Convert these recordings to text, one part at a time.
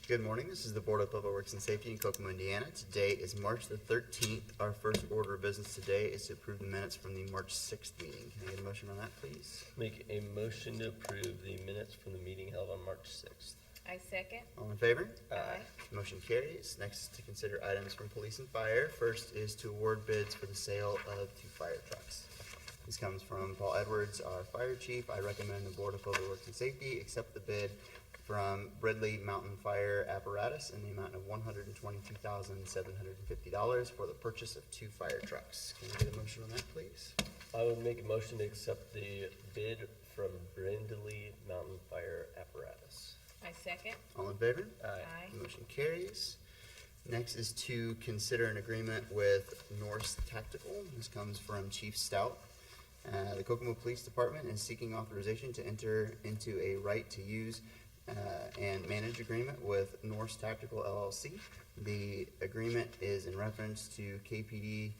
Good morning. This is the Board of Public Works and Safety in Kokomo, Indiana. Today is March the 13th. Our first order of business today is to approve the minutes from the March 6th meeting. Can I get a motion on that, please? Make a motion to approve the minutes from the meeting held on March 6th. I second. All in favor? Aye. Motion carries. Next is to consider items from police and fire. First is to award bids for the sale of 2 fire trucks. This comes from Paul Edwards, our fire chief. I recommend the Board of Public Works and Safety accept the bid from Ridley Mountain Fire Apparatus in the amount of $122,750 for the purchase of 2 fire trucks. Can I get a motion on that, please? I would make a motion to accept the bid from Brindley Mountain Fire Apparatus. I second. All in favor? Aye. Motion carries. Next is to consider an agreement with Norse Tactical. This comes from Chief Stout. The Kokomo Police Department is seeking authorization to enter into a right-to-use and manage agreement with Norse Tactical LLC. The agreement is in reference to KPD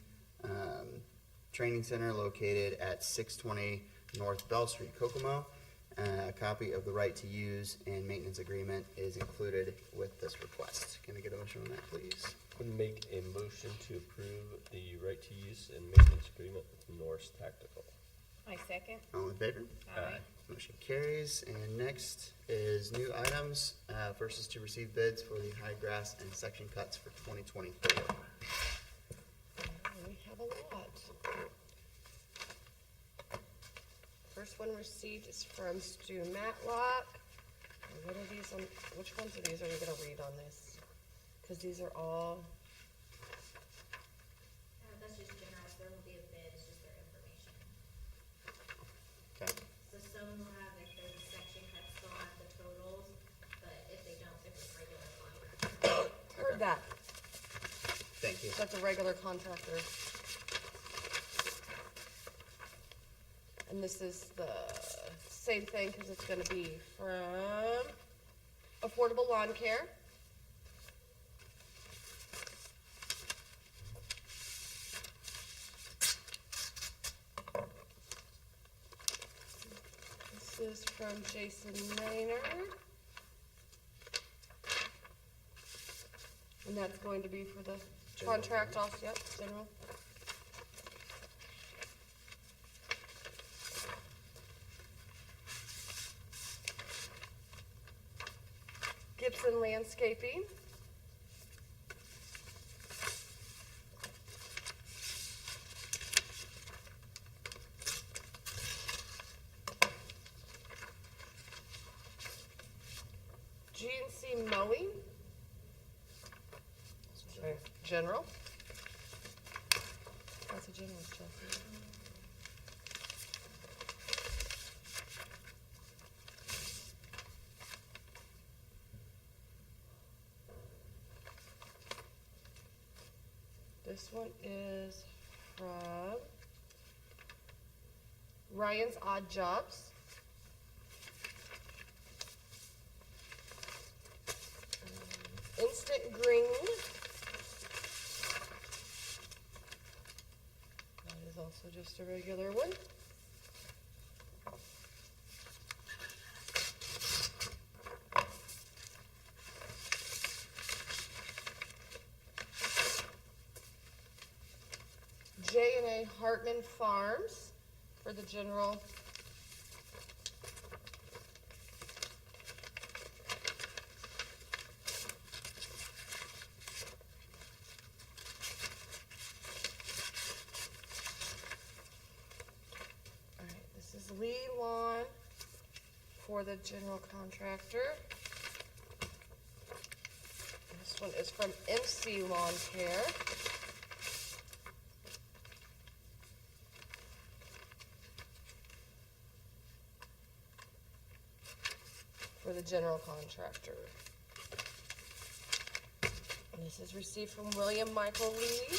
Training Center located at 620 North Bell Street, Kokomo. A copy of the right-to-use and maintenance agreement is included with this request. Can I get a motion on that, please? Would make a motion to approve the right to use and maintenance agreement with Norse Tactical. I second. All in favor? Aye. Motion carries. And next is new items. First is to receive bids for the high grass and section cuts for 2024. We have a lot. First one received is from Stu Matlock. And what are these on, which ones of these are we gonna read on this? Cause these are all, That's just general, so there won't be a bid, it's just their information. Okay. So some will have, if there's a section cut, still have the totals, but if they don't, if it's regular contract. heard that, Thank you. that's a regular contractor. And this is the same thing, cause it's gonna be from Affordable Lawn Care. This is from Jason Maynard. And that's going to be for the General. contract off, yep, general. Gibson Landscaping. GNC Mowing. General. That's a general, Jeff. This one is from Ryan's Odd Jobs. Instant Green. That is also just a regular one. J&A Hartman Farms for the general. All right, this is Lee Lawn for the general contractor. This one is from MC Lawn Care. For the general contractor. And this is received from William Michael Lee.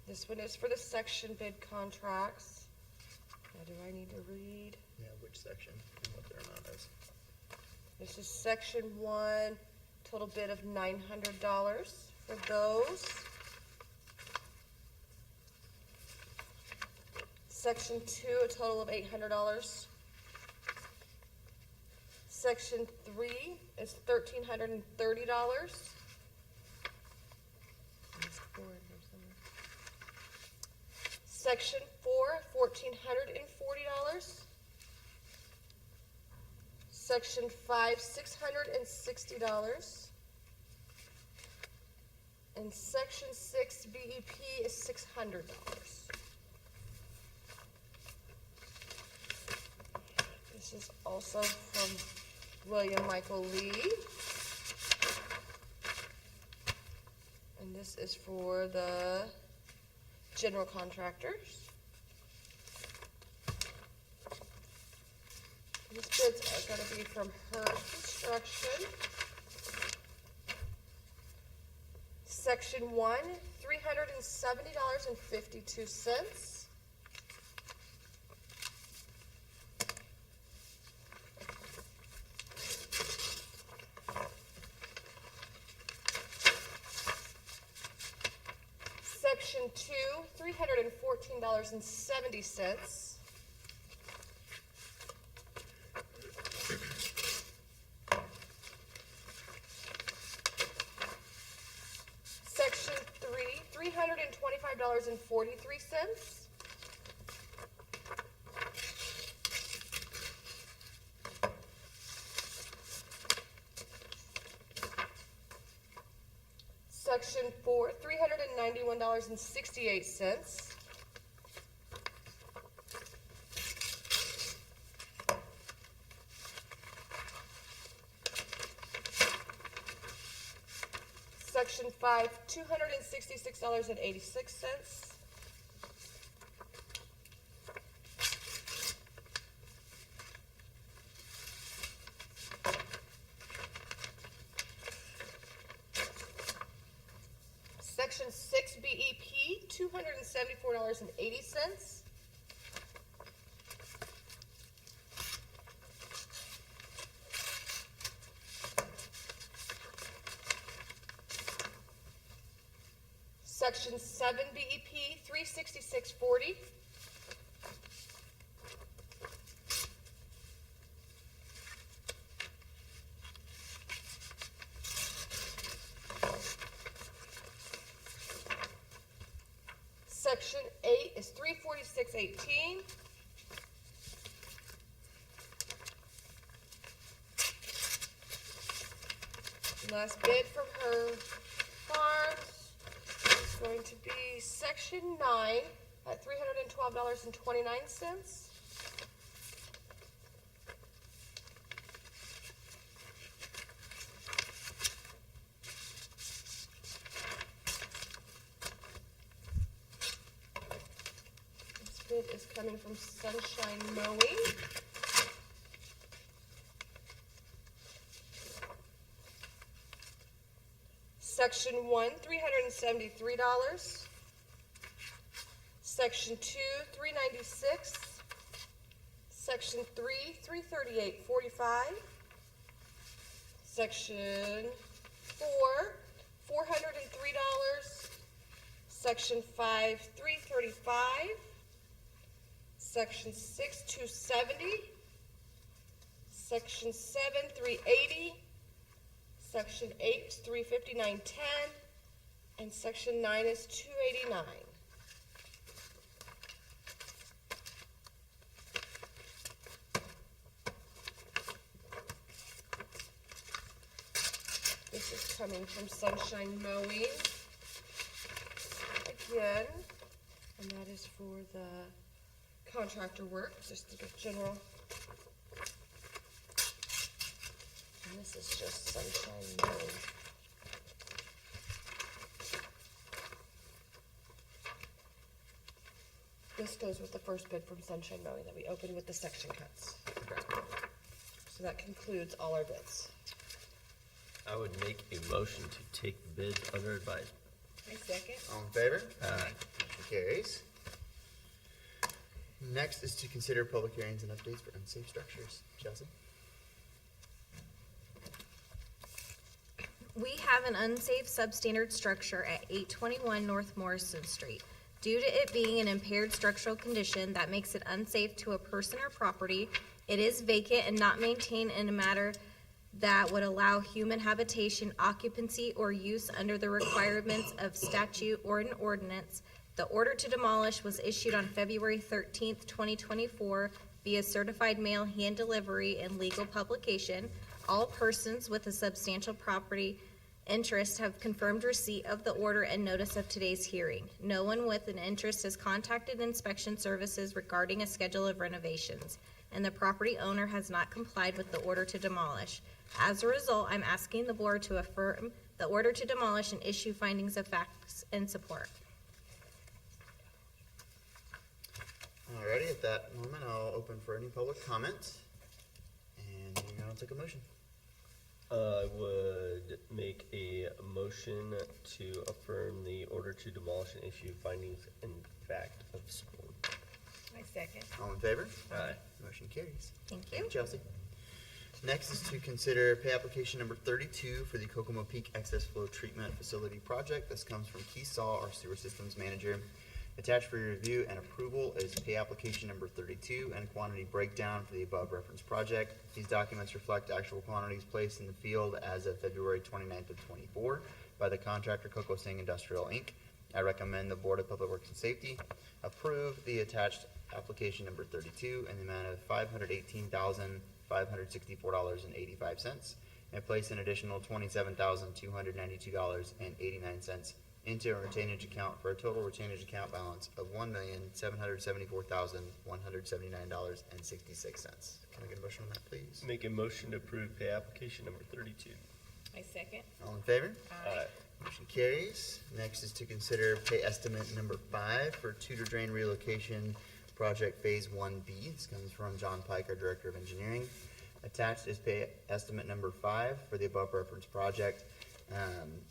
This one is for the section bid contracts. Now, do I need to read? Yeah, which section and what their amount is. This is section 1, total bid of $900 for those. Section 2, a total of $800. Section 3 is $1,330. Section 4, $1,440. Section 5, $660. And Section 6 BEP is $600. This is also from William Michael Lee. And this is for the general contractors. These bids are gonna be from Her Construction. Section 1, $370.52. Section 2, $314.70. Section 3, $325.43. Section 4, $391.68. Section 5, $266.86. Section 6 BEP, $274.80. Section 7 BEP, $366.40. Section 8 is $346.18. Last bid from Her Farms is going to be Section 9 at $312.29. This bid is coming from Sunshine Mowing. Section 1, $373. Section 2, $396. Section 3, $338.45. Section 4, $403. Section 5, $335. Section 6, $270. Section 7, $380. Section 8 is $359.10, and Section 9 is $289. This is coming from Sunshine Mowing again, and that is for the contractor work, just the general. And this is just Sunshine Mowing. This goes with the first bid from Sunshine Mowing that we opened with the section cuts. So that concludes all our bids. I would make a motion to take the bids under advisement. I second. All in favor? Aye. Motion carries. Next is to consider public hearings and updates for unsafe structures. Chelsea? We have an unsafe substandard structure at 821 North Morrison Street. Due to it being an impaired structural condition that makes it unsafe to a person or property, it is vacant and not maintained in a manner that would allow human habitation, occupancy, or use under the requirements of statute or an ordinance. The order to demolish was issued on February 13th, 2024 via certified mail hand delivery and legal publication. All persons with a substantial property interest have confirmed receipt of the order and notice of today's hearing. No one with an interest has contacted inspection services regarding a schedule of renovations, and the property owner has not complied with the order to demolish. As a result, I'm asking the board to affirm the order to demolish and issue findings of facts in support. Alrighty, at that moment, I'll open for any public comment. And I'll take a motion. I would make a motion to affirm the order to demolish and issue findings in fact of support. I second. All in favor? Aye. Motion carries. Thank Thank you. you, Chelsea. Next is to consider pay application number 32 for the Kokomo Peak Excess Flow Treatment Facility Project. This comes from Keith Saul, our sewer systems manager. Attached for your review and approval is pay application number 32 and quantity breakdown for the above referenced project. These documents reflect actual quantities placed in the field as of February 29th of 24 by the contractor Coco Sing Industrial, Inc. I recommend the Board of Public Works and Safety approve the attached application number 32 in the amount of $518,564.85 and place an additional $27,292.89 into a retainage account for a total retainage account balance of $1,774,179.66. Can I get a motion on that, please? Make a motion to approve pay application number 32. I second. All in favor? Aye. Motion carries. Next is to consider pay estimate number 5 for Tudor Drain Relocation Project Phase 1B. This comes from John Pike, our Director of Engineering. Attached is pay estimate number 5 for the above referenced project,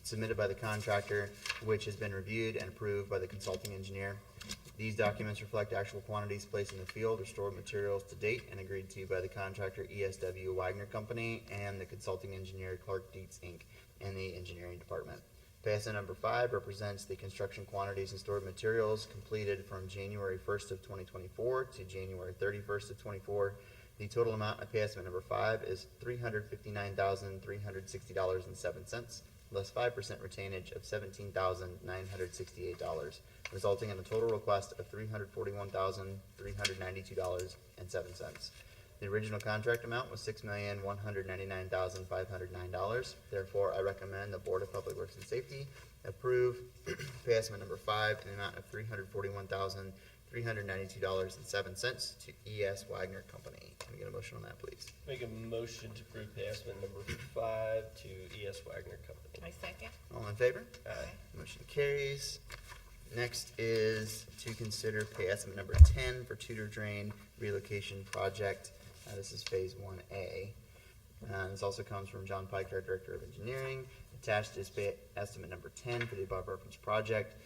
submitted by the contractor, which has been reviewed and approved by the consulting engineer. These documents reflect actual quantities placed in the field or stored materials to date and agreed to by the contractor ESW Wagner Company and the consulting engineer Clark Dietz, Inc. and the engineering department. Pay estimate number 5 represents the construction quantities and stored materials completed from January 1st of 2024 to January 31st of 24. The total amount of pay estimate number 5 is $359,360.07, less 5% retainage of $17,968, resulting in a total request of $341,392.07. The original contract amount was $6,199,509. Therefore, I recommend the Board of Public Works and Safety approve pay estimate number 5 in the amount of $341,392.07 to ES Wagner Company. Can we get a motion on that, please? Make a motion to approve pay estimate number 5 to ES Wagner Company. I second. All in favor? Aye. Motion carries. Next is to consider pay estimate number 10 for Tudor Drain Relocation Project. This is Phase 1A. This also comes from John Pike, our Director of Engineering. Attached is pay estimate number 10 for the above referenced project,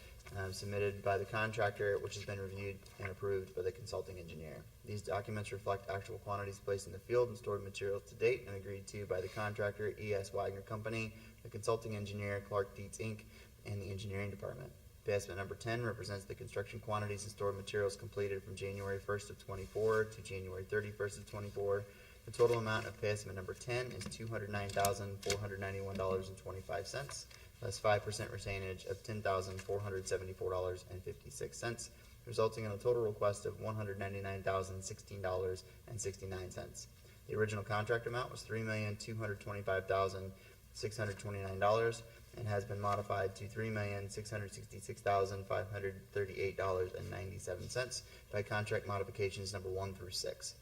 submitted by the contractor, which has been reviewed and approved by the consulting engineer. These documents reflect actual quantities placed in the field and stored materials to date and agreed to by the contractor ES Wagner Company, the consulting engineer Clark Dietz, Inc., and the engineering department. Pay estimate number 10 represents the construction quantities and stored materials completed from January 1st of 24 to January 31st of 24. The total amount of pay estimate number 10 is $209,491.25, less 5% retainage of $10,474.56, resulting in a total request of $199,016.69. The original contract amount was $3,225,629 and has been modified to $3,666,538.97 by contract modifications number 1 through 6.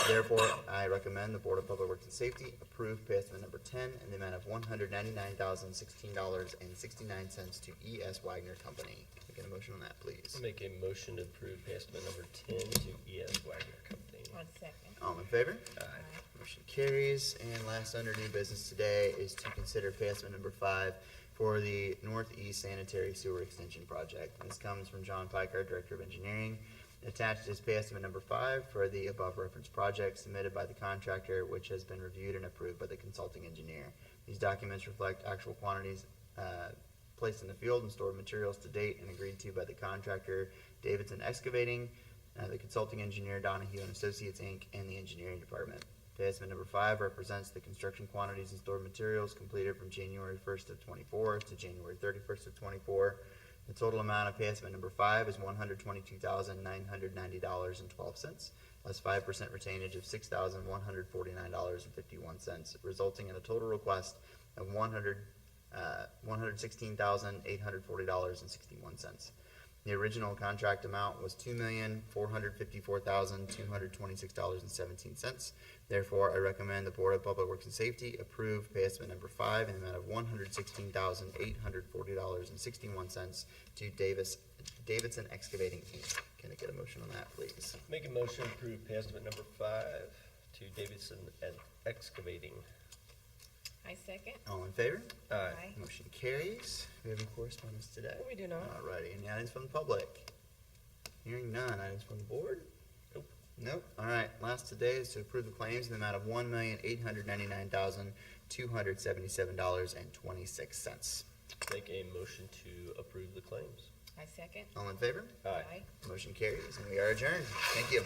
Therefore, I recommend the Board of Public Works and Safety approve pay estimate number 10 in the amount of $199,016.69 to ES Wagner Company. Can I get a motion on that, please? Make a motion to approve pay estimate number 10 to ES Wagner Company. I second. All in favor? Aye. Motion carries. And last under new business today is to consider pay estimate number 5 for the Northeast Sanitary Sewer Extension Project. This comes from John Pike, our Director of Engineering. Attached is pay estimate number 5 for the above referenced project submitted by the contractor, which has been reviewed and approved by the consulting engineer. These documents reflect actual quantities placed in the field and stored materials to date and agreed to by the contractor Davidson Excavating, the consulting engineer Donahue and Associates, Inc., and the engineering department. Pay estimate number 5 represents the construction quantities and stored materials completed from January 1st of '24 to January 31st of '24. The total amount of pay estimate number 5 is $122,990.12, less 5% retainage of $6,149.51, resulting in a total request of $116,840.61. The original contract amount was $2,454,226.17. Therefore, I recommend the Board of Public Works and Safety approve pay estimate number 5 in the amount of $116,840.61 to Davidson Excavating, Inc. Can I get a motion on that, please? Make a motion to approve pay estimate number 5 to Davidson and Excavating. I second. All in favor? Aye. Motion carries. We have any correspondence today? We do not. Alrighty, any items from the public? Hearing none. Items from the board? Nope. Nope. Alright, last today is to approve the claims in the amount of $1,899,277.26. Make a motion to approve the claims. I second. All in favor? Aye. Motion carries, and we are adjourned. Thank you.